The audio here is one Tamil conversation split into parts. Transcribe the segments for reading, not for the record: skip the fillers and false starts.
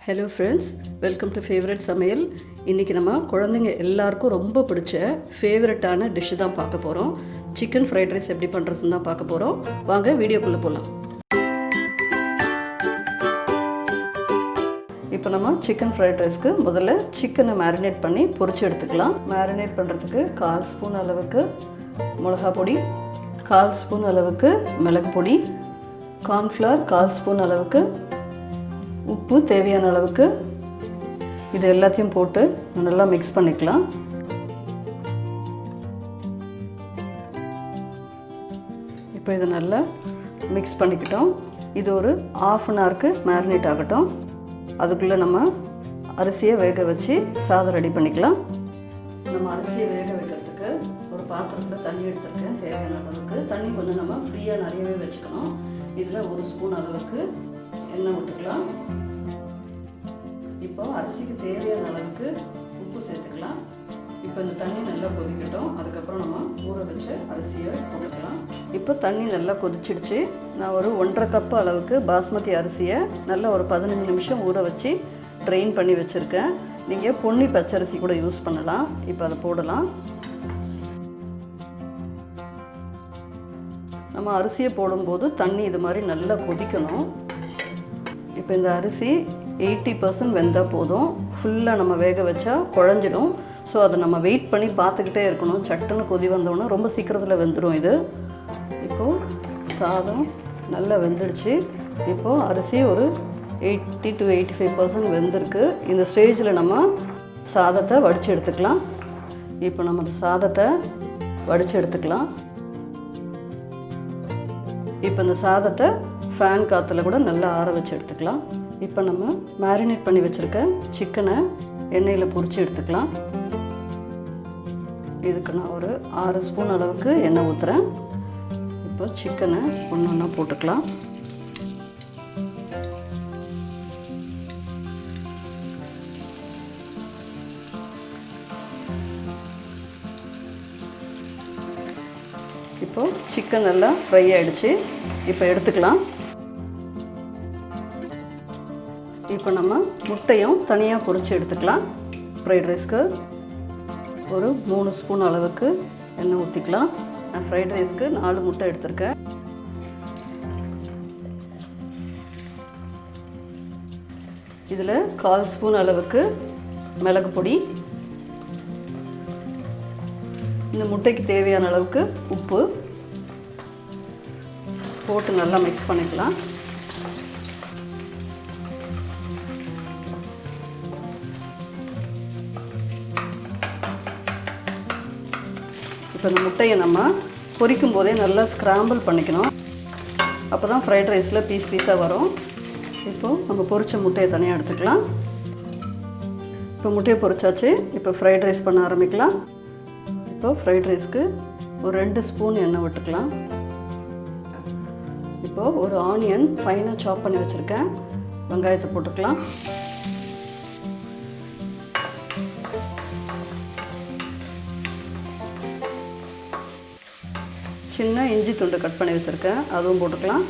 Hello friends, welcome to favourite சமையல். இன்றைக்கி நம்ம குழந்தைங்க எல்லாருக்கும் ரொம்ப பிடிச்ச ஃபேவரட்டான டிஷ்ஷு தான் பார்க்க போகிறோம். சிக்கன் ஃப்ரைட் ரைஸ் எப்படி பண்ணுறதுன்னு தான் பார்க்க போகிறோம். வாங்க வீடியோக்குள்ளே போகலாம். இப்போ நம்ம சிக்கன் ஃப்ரைட் ரைஸ்க்கு முதல்ல சிக்கனை மேரினேட் பண்ணி பொரிச்சு எடுத்துக்கலாம். மேரினேட் பண்ணுறதுக்கு 1/4 ஸ்பூன் அளவுக்கு மிளகா பொடி, 1/4 ஸ்பூன் அளவுக்கு மிளகு பொடி, கார்ன்ஃப்ளவர் 1/4 ஸ்பூன் அளவுக்கு, உப்பு தேவையான அளவுக்கு, இது எல்லாத்தையும் போட்டு நல்லா மிக்ஸ் பண்ணிக்கலாம். இப்போ இதை நல்லா மிக்ஸ் பண்ணிக்கிட்டோம். இது ஒரு 1/2 அன் ஹவருக்கு மேரினேட் ஆகட்டும். அதுக்குள்ளே நம்ம அரிசியை வேக வச்சு சாதம் ரெடி பண்ணிக்கலாம். நம்ம அரிசியை வேக வைக்கிறதுக்கு ஒரு பாத்திரத்தில் தண்ணி எடுத்துருக்கேன். தேவையான அளவுக்கு தண்ணி கொஞ்சம் நம்ம ஃப்ரீயாக நிறையவே வச்சுக்கணும். இதில் 1 ஸ்பூன் அளவுக்கு எண்ணெய் விட்டுக்கலாம். இப்போ அரிசிக்கு தேவையான அளவுக்கு உப்பு சேர்த்துக்கலாம். இப்போ இந்த தண்ணி நல்லா கொதிக்கட்டும். அதுக்கப்புறம் நம்ம ஊற வச்ச அரிசியை போட்டுக்கலாம். இப்போ தண்ணி நல்லா கொதிச்சிடுச்சு. நான் ஒரு 1.5 கப் அளவுக்கு பாஸ்மதி அரிசியை நல்லா ஒரு 15 நிமிஷம் ஊற வச்சு ட்ரெயின் பண்ணி வச்சுருக்கேன். நீங்கள் பொன்னி பச்சரிசி கூட யூஸ் பண்ணலாம். இப்போ அதை போடலாம். நம்ம அரிசியை போடும்போது தண்ணி இது மாதிரி நல்லா கொதிக்கணும். இப்போ இந்த அரிசி 80% வெந்தால் போதும். ஃபுல்லாக நம்ம வேக வச்சா குழஞ்சிடும். ஸோ அதை நம்ம வெயிட் பண்ணி பார்த்துக்கிட்டே இருக்கணும். சட்டுன்னு கொதி வந்தோன்னா ரொம்ப சீக்கிரத்தில் வெந்துடும் இது. இப்போது சாதம் நல்லா வெந்துடுச்சு. இப்போது அரிசி ஒரு 80 to 85% வெந்திருக்கு. இந்த ஸ்டேஜில் நம்ம சாதத்தை வடித்து எடுத்துக்கலாம். இப்போ நம்ம சாதத்தை வடித்து எடுத்துக்கலாம். இப்போ இந்த சாதத்தை ஃபேன் காற்றுல கூட நல்லா ஆற வச்சு எடுத்துக்கலாம். இப்போ நம்ம மேரினேட் பண்ணி வச்சுருக்க சிக்கனை எண்ணெயில் பொரித்து எடுத்துக்கலாம். இதுக்கு நான் ஒரு 6 ஸ்பூன் அளவுக்கு எண்ணெய் ஊற்றுறேன். இப்போ சிக்கனை ஒன்று ஒன்றா போட்டுக்கலாம். இப்போது சிக்கன் நல்லா ஃப்ரை ஆகிடுச்சு. இப்போ எடுத்துக்கலாம். இப்போ நம்ம முட்டையும் தனியாக பொரித்து எடுத்துக்கலாம். ஃப்ரைட் ரைஸ்க்கு ஒரு 3 ஸ்பூன் அளவுக்கு எண்ணெய் ஊற்றிக்கலாம். நான் ஃப்ரைட் ரைஸ்க்கு 4 முட்டை எடுத்திருக்கேன். இதில் 1/4 ஸ்பூன் அளவுக்கு மிளகு பொடி, இந்த முட்டைக்கு தேவையான அளவுக்கு உப்பு போட்டு நல்லா மிக்ஸ் பண்ணிக்கலாம். இப்போ இந்த முட்டையை நம்ம பொரிக்கும் போதே நல்லா ஸ்க்ராம்பிள் பண்ணிக்கணும். அப்போ தான் ஃப்ரைட் ரைஸில் பீஸாக வரும். இப்போது நம்ம பொரித்த முட்டையை தனியாக எடுத்துக்கலாம். இப்போ முட்டையை பொரிச்சாச்சு. இப்போ ஃப்ரைட் ரைஸ் பண்ண ஆரம்பிக்கலாம். இப்போ ஃப்ரைட் ரைஸ்க்கு ஒரு 2 ஸ்பூன் எண்ணெய் விட்டுக்கலாம். இப்போது ஒரு ஆனியன் ஃபைனாக சாப் பண்ணி வச்சுருக்கேன். வெங்காயத்தை போட்டுக்கலாம். சின்ன இஞ்சி துண்டு கட் பண்ணி வச்சுருக்கேன், அதுவும் போட்டுக்கலாம்.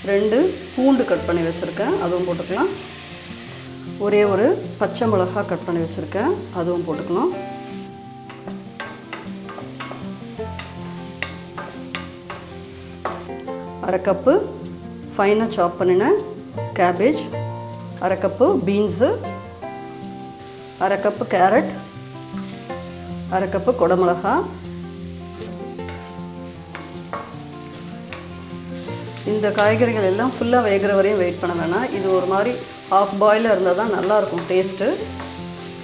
2 பூண்டு கட் பண்ணி வச்சுருக்கேன், அதுவும் போட்டுக்கலாம். ஒரே ஒரு பச்சை மிளகாய் கட் பண்ணி வச்சுருக்கேன், அதுவும் போட்டுக்கணும். அரை கப்பு ஃபைனாக சாப் பண்ணின கேபேஜ், அரை கப்பு பீன்ஸு, அரை கப்பு கேரட், அரை கப்பு குடமிளகா. இந்த காய்கறிகள் எல்லாம் ஃபுல்லாக வேகிற வரையும் வெயிட் பண்ண வேணாம். இது ஒரு மாதிரி ஹாஃப் பாயிலாக இருந்தால் தான் நல்லாயிருக்கும் டேஸ்ட்டு.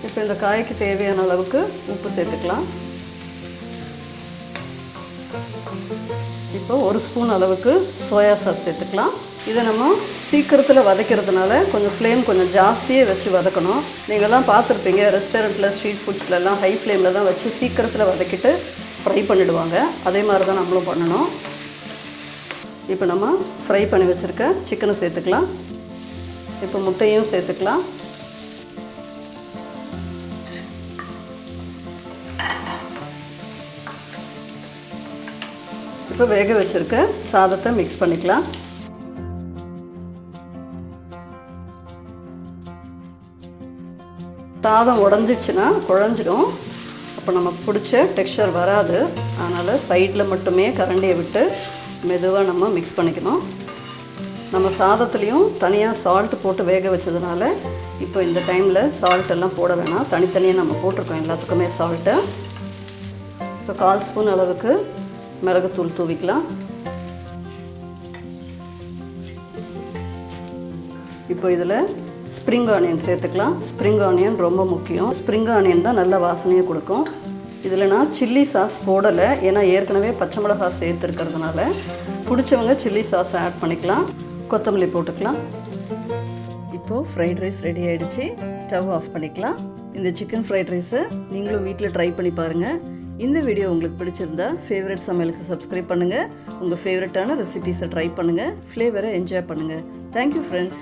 இப்போ இந்த காய்க்கு தேவையான அளவுக்கு உப்பு சேர்த்துக்கலாம். இப்போ 1 ஸ்பூன் அளவுக்கு சோயா சாஸ் சேர்த்துக்கலாம். இதை நம்ம சீக்கிரத்தில் வதக்கிறதுனால கொஞ்சம் ஃப்ளேம் கொஞ்சம் ஜாஸ்தியே வச்சு வதக்கணும். நீங்கள்லாம் பார்த்துருப்பீங்க, ரெஸ்டாரண்ட்டில் ஸ்ட்ரீட் ஃபுட்ஸ்லலாம் ஹை ஃப்ளேமில் தான் வச்சு சீக்கிரத்தில் வதக்கிட்டு ஃப்ரை பண்ணிவிடுவாங்க. அதே மாதிரி தான் நம்மளும் பண்ணணும். இப்போ நம்ம ஃப்ரை பண்ணி வச்சுருக்க சிக்கனை சேர்த்துக்கலாம். இப்போ முட்டையும் சேர்த்துக்கலாம். இப்போ இப்போ வேக வச்சுருக்க சாதத்தை மிக்ஸ் பண்ணிக்கலாம். சாதம் உடஞ்சிடுச்சுன்னா குழஞ்சிடும், அப்போ நமக்கு பிடிச்ச டெக்ஸ்சர் வராது. அதனால் சைடில் மட்டுமே கரண்டியை விட்டு மெதுவாக நம்ம மிக்ஸ் பண்ணிக்கணும். நம்ம சாதத்துலேயும் தனியாக சால்ட் போட்டு வேக வச்சதுனால இப்போ இந்த டைமில் சால்ட் எல்லாம் போட வேணாம், தனித்தனியாக நம்ம போட்டிருக்கோம் எல்லாத்துக்குமே சால்ட்டு. இப்போ 1/4 ஸ்பூன் அளவுக்கு மிளகுத்தூள் தூவிக்கலாம். இப்போ இதில் ஸ்ப்ரிங் ஆனியன் சேர்த்துக்கலாம். ஸ்ப்ரிங் ஆனியன் ரொம்ப முக்கியம். ஸ்ப்ரிங் ஆனியன் தான் நல்ல வாசனையை கொடுக்கும். இதில் நான் சில்லி சாஸ் போடலை, ஏன்னா ஏற்கனவே பச்சை மிளகாய் சேர்த்துருக்கிறதுனால. பிடிச்சவங்க சில்லி சாஸ் ஆட் பண்ணிக்கலாம். கொத்தமல்லி போட்டுக்கலாம். இப்போது ஃப்ரைட் ரைஸ் ரெடி ஆகிடுச்சு. ஸ்டவ் ஆஃப் பண்ணிக்கலாம். இந்த சிக்கன் ஃப்ரைட் ரைஸை நீங்களும் வீட்டில் ட்ரை பண்ணி பாருங்கள். இந்த வீடியோ உங்களுக்கு பிடிச்சிருந்தா ஃபேவரட் சமையலுக்கு சப்ஸ்கிரைப் பண்ணுங்கள். உங்கள் ஃபேவரட்டான ரெசிபீஸை ட்ரை பண்ணுங்கள். ஃப்ளேவரை என்ஜாய் பண்ணுங்கள். Thank you friends.